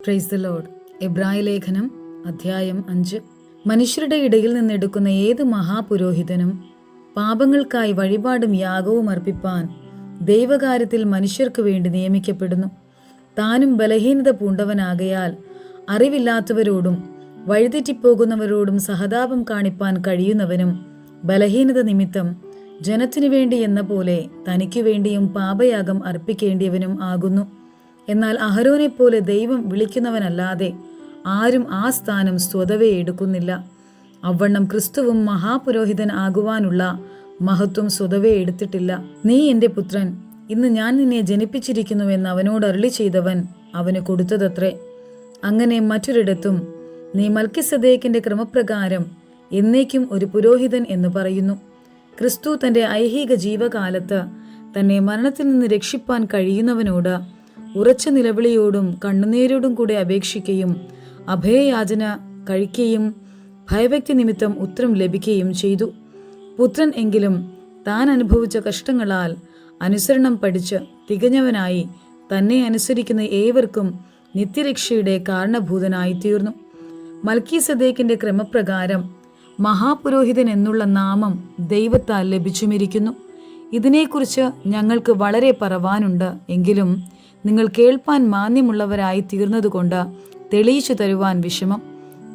Praise the Lord. എബ്രായ ലേഖനം അധ്യായം 5. മനുഷ്യരുടെ ഇടയിൽ നിന്നെടുക്കുന്ന ഏത് മഹാപുരോഹിതനും പാപങ്ങൾക്കായി വഴിപാടും യാഗവും അർപ്പിപ്പാൻ ദൈവകാര്യത്തിൽ മനുഷ്യർക്ക് വേണ്ടി നിയമിക്കപ്പെടുന്നു. താനും ബലഹീനത പൂണ്ടവനാകയാൽ അറിവില്ലാത്തവരോടും വഴിതെറ്റിപ്പോകുന്നവരോടും സഹതാപം കാണിപ്പാൻ കഴിയുന്നവനും ബലഹീനത നിമിത്തം ജനത്തിനു വേണ്ടി എന്ന പോലെ തനിക്കു വേണ്ടിയും പാപയാഗം അർപ്പിക്കേണ്ടിയവനും ആകുന്നു. എന്നാൽ അഹരോനെപ്പോലെ ദൈവം വിളിക്കുന്നവനല്ലാതെ ആരും ആ സ്ഥാനം സ്വതവേ എടുക്കുന്നില്ല. അവണ്ണം ക്രിസ്തുവും മഹാപുരോഹിതൻ ആകുവാനുള്ള മഹത്വം സ്വതവേ എടുത്തിട്ടില്ല. നീ എൻ്റെ പുത്രൻ, ഇന്ന് ഞാൻ നിന്നെ ജനിപ്പിച്ചിരിക്കുന്നുവെന്ന് അവനോട് അരുളി ചെയ്തവൻ അവന് കൊടുത്തതത്രേ. അങ്ങനെ മറ്റൊരിടത്തും നീ മൽക്കിസദേക്കിന്റെ ക്രമപ്രകാരം എന്നേക്കും ഒരു പുരോഹിതൻ എന്ന് പറയുന്നു. ക്രിസ്തു തൻ്റെ ഐഹിക ജീവകാലത്ത് തന്നെ മരണത്തിൽ നിന്ന് രക്ഷിപ്പാൻ കഴിയുന്നവനോട് ഉറച്ച നിലവിളിയോടും കണ്ണുനീരോടും കൂടെ അപേക്ഷിക്കുകയും അഭയയാചന കഴിക്കുകയും ഭയഭക്തി നിമിത്തം ഉത്തരം ലഭിക്കുകയും ചെയ്തു. പുത്രൻ എങ്കിലും താൻ അനുഭവിച്ച കഷ്ടങ്ങളാൽ അനുസരണം പഠിച്ച് തികഞ്ഞവനായി തന്നെ അനുസരിക്കുന്ന ഏവർക്കും നിത്യരക്ഷയുടെ കാരണഭൂതനായി തീർന്നു. മൽക്കീസദേക്കിന്റെ ക്രമപ്രകാരം മഹാപുരോഹിതൻ എന്നുള്ള നാമം ദൈവത്താൽ ലഭിച്ചുമിരിക്കുന്നു. ഇതിനെക്കുറിച്ച് ഞങ്ങൾക്ക് വളരെ പറവാനുണ്ട്. എങ്കിലും നിങ്ങൾ കേൾപ്പാൻ മാന്യമുള്ളവരായി തീർന്നതുകൊണ്ട് തെളിയിച്ചു തരുവാൻ വിഷമം.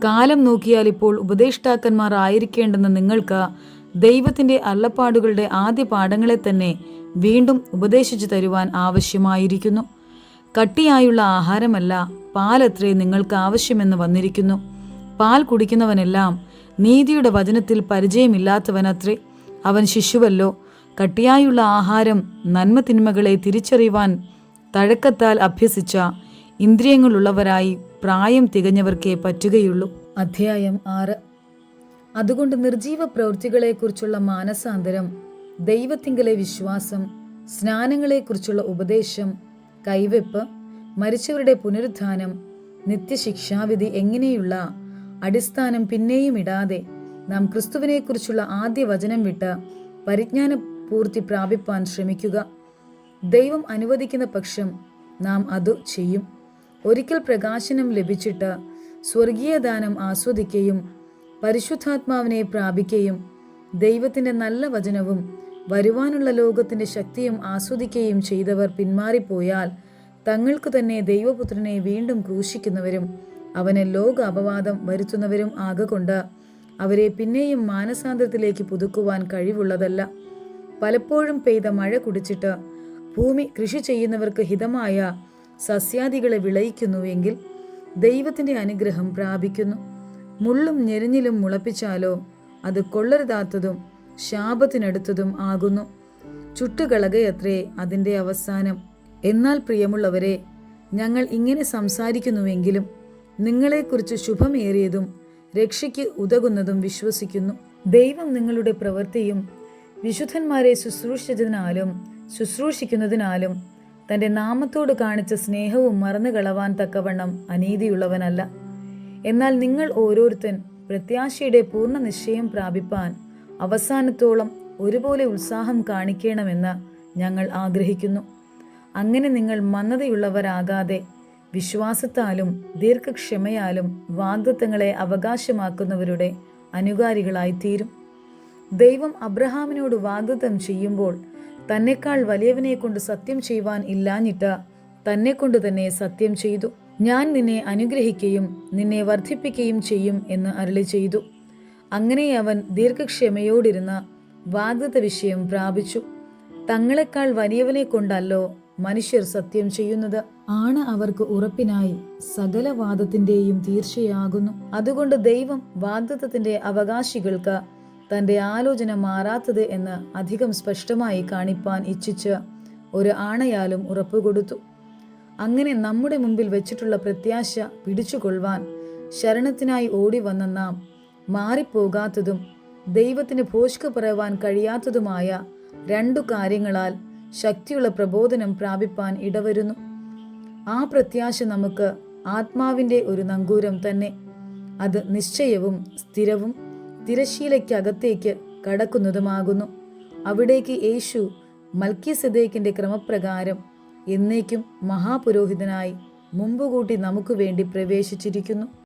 കാലം നോക്കിയാൽ ഇപ്പോൾ ഉപദേഷ്ടാക്കന്മാർ ആയിരിക്കേണ്ടെന്ന് നിങ്ങൾക്ക് ദൈവത്തിൻ്റെ അരുളപ്പാടുകളുടെ ആദ്യ പാഠങ്ങളെ തന്നെ വീണ്ടും ഉപദേശിച്ചു തരുവാൻ ആവശ്യമായിരിക്കുന്നു. കട്ടിയായുള്ള ആഹാരമല്ല, പാലത്രേ നിങ്ങൾക്ക് ആവശ്യമെന്ന് വന്നിരിക്കുന്നു. പാൽ കുടിക്കുന്നവനെല്ലാം നീതിയുടെ വചനത്തിൽ പരിചയമില്ലാത്തവനത്രേ. അവൻ ശിശുവല്ലോ. കട്ടിയായുള്ള ആഹാരം നന്മ തിന്മകളെ തിരിച്ചറിയുവാൻ തഴക്കത്താൽ അഭ്യസിച്ച ഇന്ദ്രിയങ്ങളുള്ളവരായി പ്രായം തികഞ്ഞവർക്കേ പറ്റുകയുള്ളൂ. അധ്യായം 6. അതുകൊണ്ട് നിർജീവ പ്രവൃത്തികളെക്കുറിച്ചുള്ള മാനസാന്തരം, ദൈവത്തിങ്കലെ വിശ്വാസം, സ്നാനങ്ങളെക്കുറിച്ചുള്ള ഉപദേശം, കൈവെപ്പ്, മരിച്ചവരുടെ പുനരുത്ഥാനം, നിത്യശിക്ഷാവിധി എങ്ങനെയുള്ള അടിസ്ഥാനം പിന്നെയും ഇടാതെ നാം ക്രിസ്തുവിനെക്കുറിച്ചുള്ള ആദ്യ വചനം വിട്ട് പരിജ്ഞാന പൂർത്തി പ്രാപിപ്പാൻ ശ്രമിക്കുക. ദൈവം അനുവദിക്കുന്ന പക്ഷം നാം അതു ചെയ്യും. ഒരിക്കൽ പ്രകാശനം ലഭിച്ചിട്ട് സ്വർഗീയ ദാനം ആസ്വദിക്കുകയും പരിശുദ്ധാത്മാവിനെ പ്രാപിക്കുകയും ദൈവത്തിൻ്റെ നല്ല വചനവും വരുവാനുള്ള ലോകത്തിൻ്റെ ശക്തിയും ആസ്വദിക്കുകയും ചെയ്തവർ പിന്മാറിപ്പോയാൽ തങ്ങൾക്കു തന്നെ ദൈവപുത്രനെ വീണ്ടും ക്രൂശിക്കുന്നവരും അവന് ലോക അപവാദം വരുത്തുന്നവരും ആകൊണ്ട് അവരെ പിന്നെയും മാനസാന്തരത്തിലേക്ക് പുതുക്കുവാൻ കഴിവുള്ളതല്ല. പലപ്പോഴും പെയ്ത മഴ കുടിച്ചിട്ട് ഭൂമി കൃഷി ചെയ്യുന്നവർക്ക് ഹിതമായ സസ്യാദികളെ വിളയിക്കുന്നുവെങ്കിൽ ദൈവത്തിൻ്റെ അനുഗ്രഹം പ്രാപിക്കുന്നു. മുള്ളും ഞെരിഞ്ഞിലും മുളപ്പിച്ചാലോ അത് കൊള്ളരുതാത്തതും ശാപത്തിനടുത്തതും ആകുന്നു. ചുട്ടുകളകയത്രേ അതിൻ്റെ അവസാനം. എന്നാൽ പ്രിയമുള്ളവരെ, ഞങ്ങൾ ഇങ്ങനെ സംസാരിക്കുന്നുവെങ്കിലും നിങ്ങളെക്കുറിച്ച് ശുഭമേറിയതും രക്ഷയ്ക്ക് ഉതകുന്നതും വിശ്വസിക്കുന്നു. ദൈവം നിങ്ങളുടെ പ്രവൃത്തിയും വിശുദ്ധന്മാരെ ശുശ്രൂഷിക്കുന്നതിനാലും തൻ്റെ നാമത്തോട് കാണിച്ച സ്നേഹവും മറന്നു കളവാൻ തക്കവണ്ണം അനീതിയുള്ളവനല്ല. എന്നാൽ നിങ്ങൾ ഓരോരുത്തൻ പ്രത്യാശയുടെ പൂർണ്ണ നിശ്ചയം പ്രാപിപ്പാൻ അവസാനത്തോളം ഒരുപോലെ ഉത്സാഹം കാണിക്കണമെന്ന് ഞങ്ങൾ ആഗ്രഹിക്കുന്നു. അങ്ങനെ നിങ്ങൾ മന്ദതയുള്ളവരാകാതെ വിശ്വാസത്താലും ദീർഘക്ഷമയാലും വാഗ്ദത്തങ്ങളെ അവകാശമാക്കുന്നവരുടെ അനുകാരികളായിത്തീരും. ദൈവം അബ്രഹാമിനോട് വാഗ്ദത്തം ചെയ്യുമ്പോൾ തന്നെക്കാൾ വലിയവനെ കൊണ്ട് സത്യം ചെയ്യുവാൻ ഇല്ലാഞ്ഞിട്ട് തന്നെ കൊണ്ട് തന്നെ സത്യം ചെയ്തു. ഞാൻ നിന്നെ അനുഗ്രഹിക്കുകയും നിന്നെ വർദ്ധിപ്പിക്കുകയും ചെയ്യും എന്ന് അരുളി ചെയ്തു. അങ്ങനെ അവൻ ദീർഘക്ഷമയോടിരുന്ന വാഗ്ദത്ത വിഷയം പ്രാപിച്ചു. തങ്ങളെക്കാൾ വലിയവനെ കൊണ്ടല്ലോ മനുഷ്യർ സത്യം ചെയ്യുന്നത്. ആണ് അവർക്ക് ഉറപ്പിനായി സകല വാദത്തിൻ്റെയും തീർച്ചയാകുന്നു. അതുകൊണ്ട് ദൈവം വാഗ്ദത്തത്തിൻ്റെ അവകാശികൾക്ക് തൻ്റെ ആലോചന മാറാത്തത് എന്ന് അധികം സ്പഷ്ടമായി കാണിപ്പാൻ ഇച്ഛിച്ച് ഒരു ആണയാലും ഉറപ്പുകൊടുത്തു. അങ്ങനെ നമ്മുടെ മുമ്പിൽ വെച്ചിട്ടുള്ള പ്രത്യാശ പിടിച്ചുകൊള്ളുവാൻ ശരണത്തിനായി ഓടി വന്ന നാം മാറിപ്പോകാത്തതും ദൈവത്തിന് ഭോഷ്ക് പറയുവാൻ കഴിയാത്തതുമായ 2 കാര്യങ്ങളാൽ ശക്തിയുള്ള പ്രബോധനം പ്രാപിപ്പാൻ ഇടവരുന്നു. ആ പ്രത്യാശ നമുക്ക് ആത്മാവിൻ്റെ ഒരു നങ്കൂരം തന്നെ. അത് നിശ്ചയവും സ്ഥിരവും തിരശീലയ്ക്കകത്തേക്ക് കടക്കുന്നതുമാകുന്നു. അവിടേക്ക് യേശു മൽക്കീസദേക്കിന്റെ ക്രമപ്രകാരം എന്നേക്കും മഹാപുരോഹിതനായി മുമ്പുകൂട്ടി നമുക്ക് വേണ്ടി പ്രവേശിച്ചിരിക്കുന്നു.